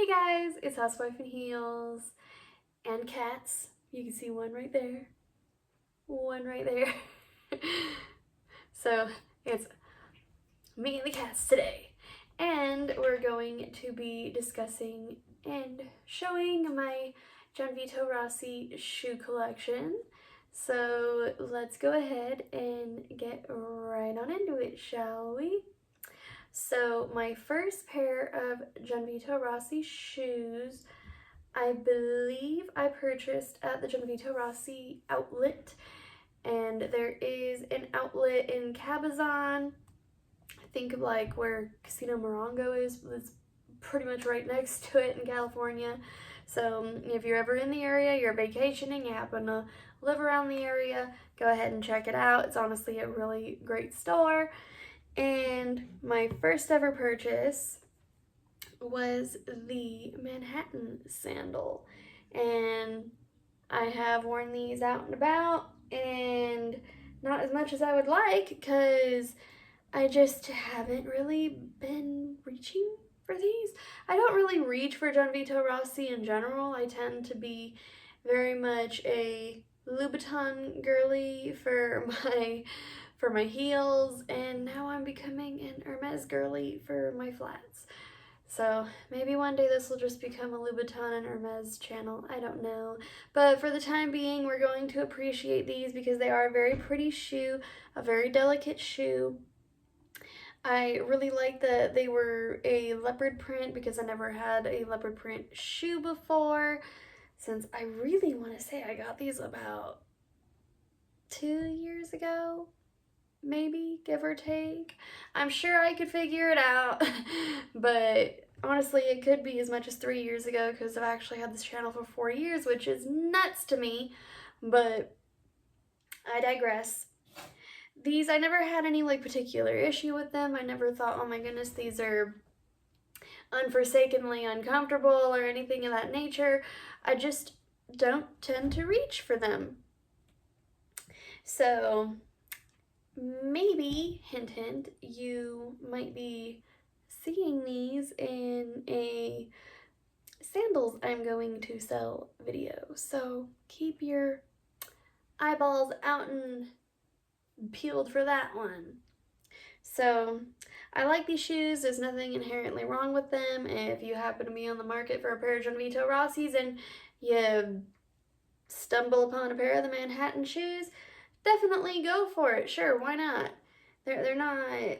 Hey guys, it's Housewife in Heels and cats. You can see one right there, one right there. So it's me and the cats today. And we're going to be discussing and showing my Gianvito Rossi shoe collection. So let's go ahead and get right on into it, shall we? So my first pair of Gianvito Rossi shoes, I believe I purchased at the Gianvito Rossi outlet, and there is an outlet in Cabazon. I think like where Casino Morongo is. It's pretty much right next to it in California. So if you're ever in the area, you're vacationing, you happen to live around the area, go ahead and check it out. It's honestly a really great store. And my first ever purchase was the Manhattan sandal. And I have worn these out and about, and not as much as I would like because I just haven't really been reaching for these. I don't really reach for Gianvito Rossi in general. I tend to be very much a Louboutin girly for my heels, and now I'm becoming an Hermes girly for my flats. So maybe one day this will just become a Louboutin and Hermes channel. I don't know. But for the time being, we're going to appreciate these because they are a very pretty shoe, a very delicate shoe. I really like that they were a leopard print because I never had a leopard print shoe before. Since I really want to say I got these about 2 years ago. Maybe, give or take. I'm sure I could figure it out, but honestly, it could be as much as 3 years ago because I've actually had this channel for 4 years, which is nuts to me, but I digress. These, I never had any like particular issue with them. I never thought, oh my goodness, these are unforsakenly uncomfortable or anything of that nature. I just don't tend to reach for them. So maybe, hint hint, you might be seeing these in a sandals I'm going to sell video. So keep your eyeballs out and peeled for that one. So I like these shoes. There's nothing inherently wrong with them. If you happen to be on the market for a pair of Gianvito Rossi's and you stumble upon a pair of the Manhattan shoes, definitely go for it. Sure, why not? They're not an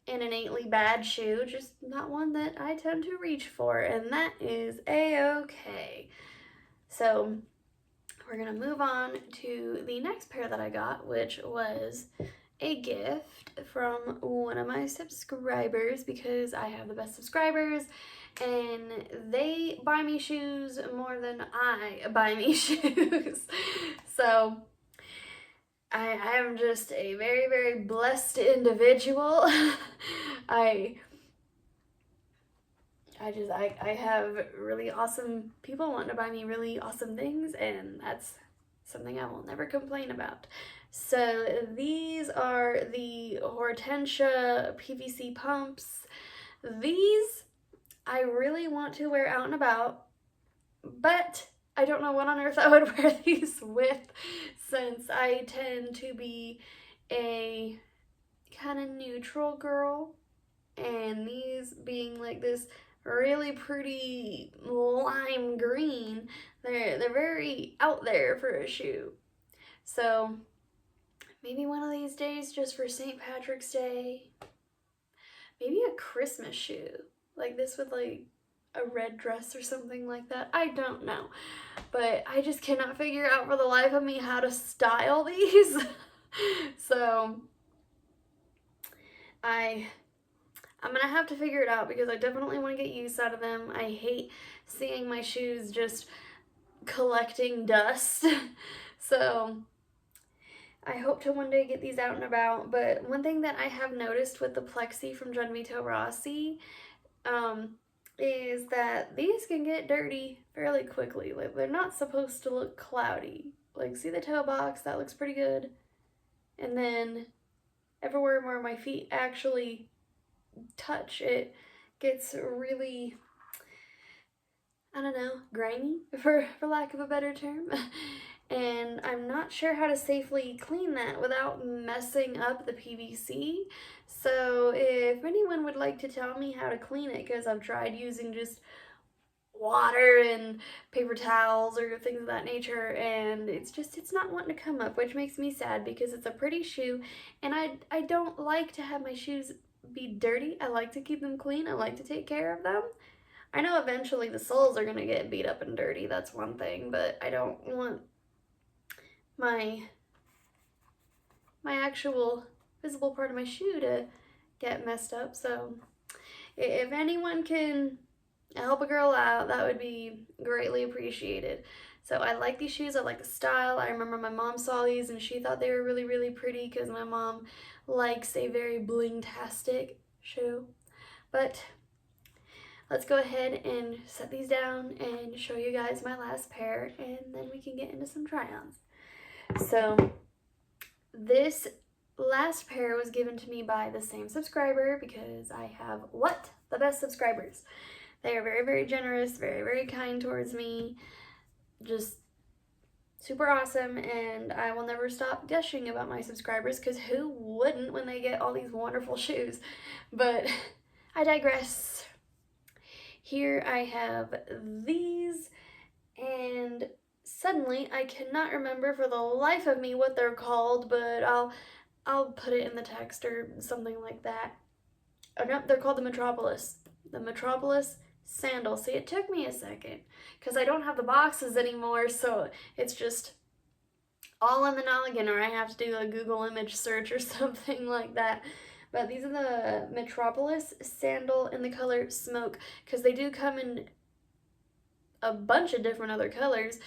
innately bad shoe, just not one that I tend to reach for, and that is a-okay. So we're gonna move on to the next pair that I got, which was a gift from one of my subscribers because I have the best subscribers and they buy me shoes more than I buy me shoes. So I am just a very, very blessed individual. I have really awesome people wanting to buy me really awesome things, and that's something I will never complain about. So these are the Hortensia PVC pumps. These I really want to wear out and about, but I don't know what on earth I would wear these with, since I tend to be a kind of neutral girl, and these being like this really pretty lime green, they're very out there for a shoe. So maybe one of these days, just for St. Patrick's Day, maybe a Christmas shoe like this with like a red dress or something like that. I don't know, but I just cannot figure out for the life of me how to style these. So I'm gonna have to figure it out because I definitely want to get use out of them. I hate seeing my shoes just collecting dust. So I hope to one day get these out and about. But one thing that I have noticed with the plexi from Gianvito Rossi is that these can get dirty fairly quickly. Like, they're not supposed to look cloudy. Like, see the toe box? That looks pretty good. And then everywhere where my feet actually touch, it gets really I don't know, grainy, for lack of a better term. And I'm not sure how to safely clean that without messing up the PVC. So if anyone would like to tell me how to clean it, because I've tried using just water and paper towels or things of that nature, and it's not wanting to come up, which makes me sad because it's a pretty shoe, and I don't like to have my shoes be dirty. I like to keep them clean. I like to take care of them. I know eventually the soles are going to get beat up and dirty, that's one thing, but I don't want my actual visible part of my shoe to get messed up. So if anyone can help a girl out, that would be greatly appreciated. So I like these shoes. I like the style. I remember my mom saw these and she thought they were really, really pretty because my mom likes a very bling-tastic shoe. But let's go ahead and set these down and show you guys my last pair, and then we can get into some try-ons. So this last pair was given to me by the same subscriber because I have the best subscribers. They are very, very generous, very, very kind towards me, just super awesome, and I will never stop gushing about my subscribers because who wouldn't when they get all these wonderful shoes? But I digress. Here I have these, and suddenly I cannot remember for the life of me what they're called, but I'll put it in the text or something like that. Oh no, they're called the Metropolis. The Metropolis sandals. See, it took me a second because I don't have the boxes anymore, so it's just all in the noggin, or I have to do a Google image search or something like that. But these are the Metropolis sandal in the color smoke, because they do come in a bunch of different other colors.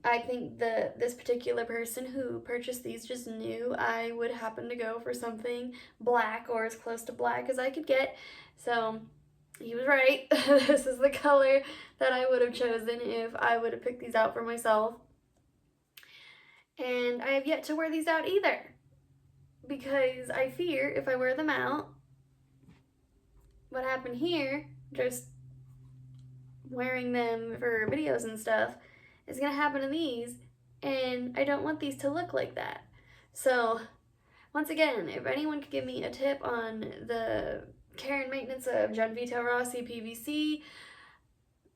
I think this particular person who purchased these just knew I would happen to go for something black or as close to black as I could get. So he was right. This is the color that I would have chosen if I would have picked these out for myself. And I have yet to wear these out either, because I fear if I wear them out, what happened here, just wearing them for videos and stuff, is gonna happen to these, and I don't want these to look like that. So once again, if anyone could give me a tip on the care and maintenance of Gianvito Rossi PVC,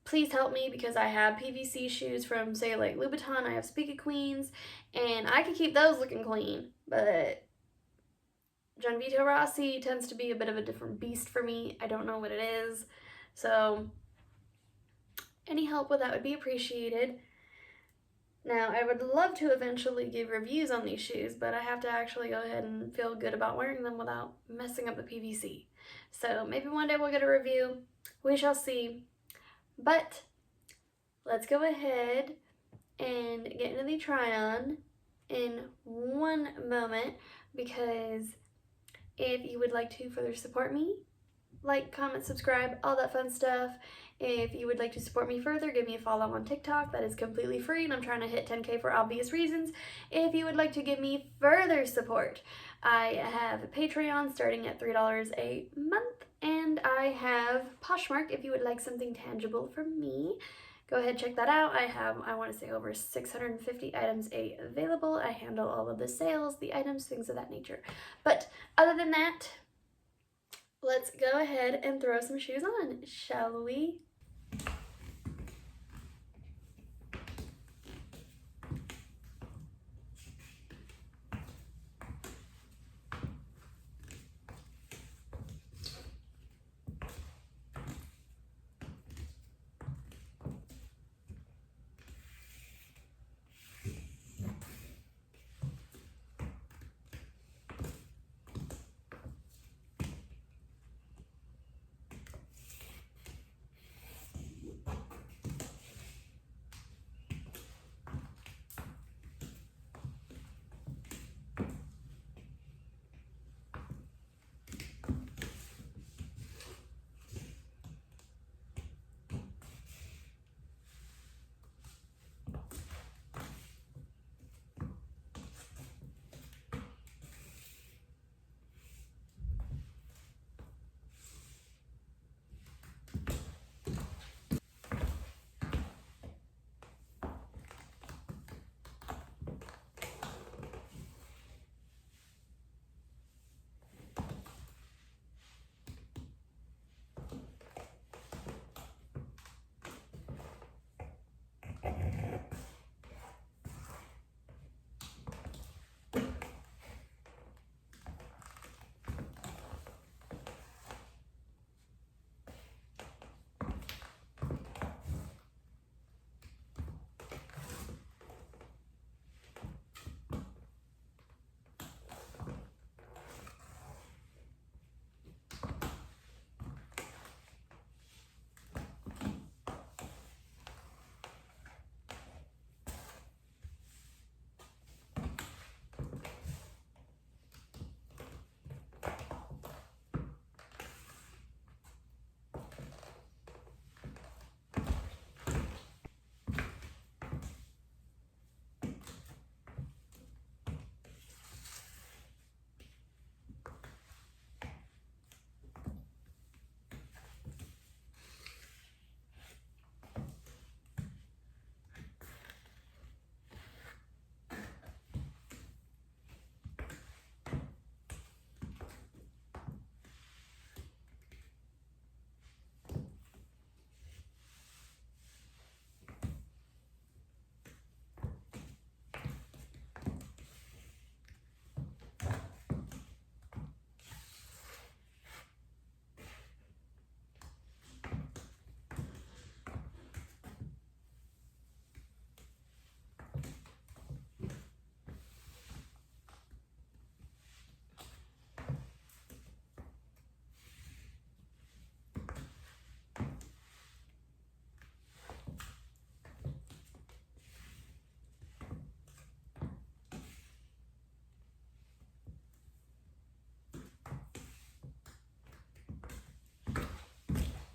please help me, because I have PVC shoes from, say, like Louboutin. I have Speaky Queens, and I can keep those looking clean, but Gianvito Rossi tends to be a bit of a different beast for me. I don't know what it is. So any help with that would be appreciated. Now, I would love to eventually give reviews on these shoes, but I have to actually go ahead and feel good about wearing them without messing up the PVC. So maybe one day we'll get a review. We shall see. But let's go ahead and get into the try-on in one moment, because if you would like to further support me, like, comment, subscribe, all that fun stuff. If you would like to support me further, give me a follow on TikTok. That is completely free, and I'm trying to hit 10K for obvious reasons. If you would like to give me further support, I have a Patreon starting at $3 a month, and I have Poshmark if you would like something tangible from me. Go ahead, check that out. I have, I want to say, over 650 items available. I handle all of the sales, the items, things of that nature. But other than that, let's go ahead and throw some shoes on, shall we?